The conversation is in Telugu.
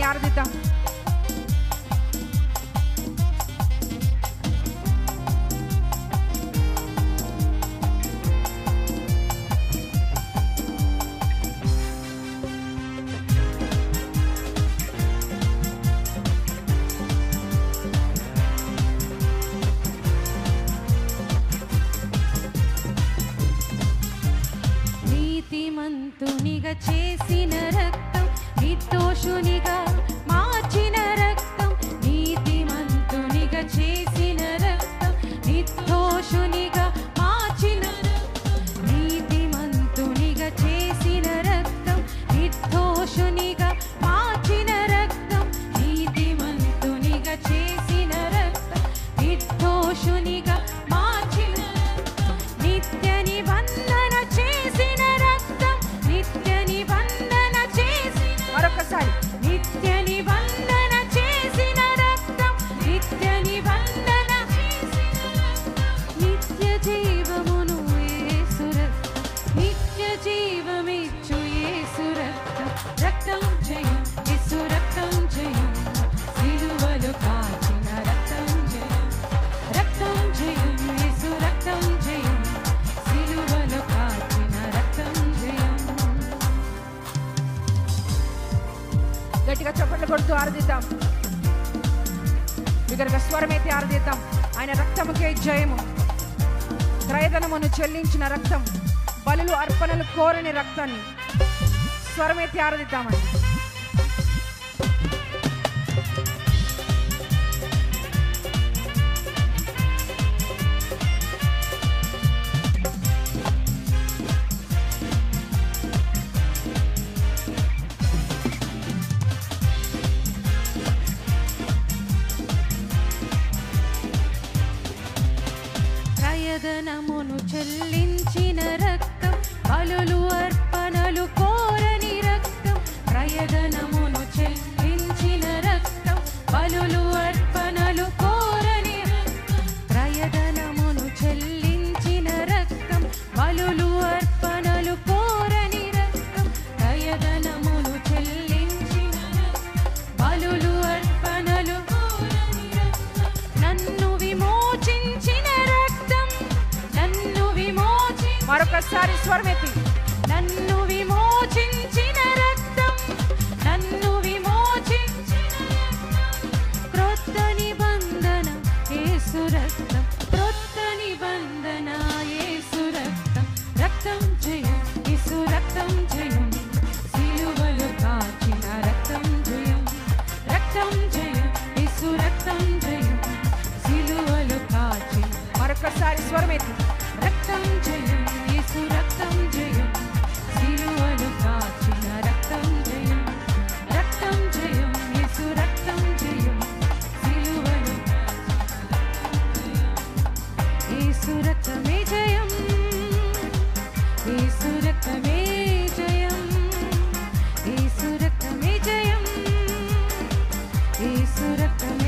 ఆరాధిద్దాం. నీతిమంతునిగా చేసిన రక్తం, నిర్దోషునిగా మార్చిన రక్తం. నీతిమంతునిగా చేసిన రక్తం, నిర్దోషునిగా మార్చిన రక్తం. నీతిమంతునిగా చేసిన రక్తం, నిర్దోషునిగా మార్చిన రక్తం. నీతిమంతునిగా చేసిన రక్తం, నిర్దోషునిగా మార్చిన రక్తం. నిత్య నిబంధన చేసిన రక్తం, నిత్య నిబంధన చేసిన. మరొకసారి నిత్య నిబంధన చేసిన రక్తం, నిత్య నిబంధన చేసిన రక్తం. నిత్య జీవమును యేసు రక్తం, నిత్య జీవమిచ్చు యేసు రక్తం. రక్తం జయం, యేసు రక్తం జయం, సిలువలో కాచిన రక్తం జయం. రక్తం జయం, యేసు రక్తం జయం, సిలువలో కాచిన రక్తం జయం. గట్టిగా చప్పట్లు కొడుతూ ఆరాధిద్దాం. బిగ్గరగా స్వరమైతే ఆరాధిద్దాం. ఆయన రక్తముకే జయము. క్రయధనమును చెల్లించిన రక్తం, బలులు అర్పణలు కోరని రక్తాన్ని స్వరమైతే ఆరాధిద్దామండి. క్రయధనమును చెల్లించిన రక్తం, బలులు అర్పణలు కోరని రక్తం. క్రయధనమును చెల్లించిన రక్తం, బలులు అర్పణలు కోరని రక్తం. క్రయధనమును చెల్లించిన రక్తం, బలులు అర్పణలు కోరని రక్తం. క్రయధనమును చెల్లించిన రక్తం, బలులు అర్పణలు కోరని రక్తం. నన్ను విమోచించిన రక్తం, నన్ను విమోచించిన. మరొకసారి స్వరమెత్తి. నన్ను విమోచించిన రక్తం, నన్ను విమోచించిన రక్తం. క్రొత్త నిబంధన యేసు రక్తం, క్రొత్త నిబంధన యేసు రక్తం. రక్తం జయం, యేసు రక్తం జయం, సిలువలో కాచిన రక్తం జయం. రక్తం జయం, యేసు రక్తం జయం, సిలువలో కాచిన. మరొకసారి స్వరమెత్తి. రక్తం జయం, యేసు రక్తం జయం, సిలువలో కాచిన రక్తం జయం. రక్తం జయం, యేసు రక్తం జయం, సిలువలో కాచిన రక్తం జయం. యేసు రక్తమే జయం, యేసు రక్తమే జయం, యేసు రక్తమే జయం, యేసు రక్తమే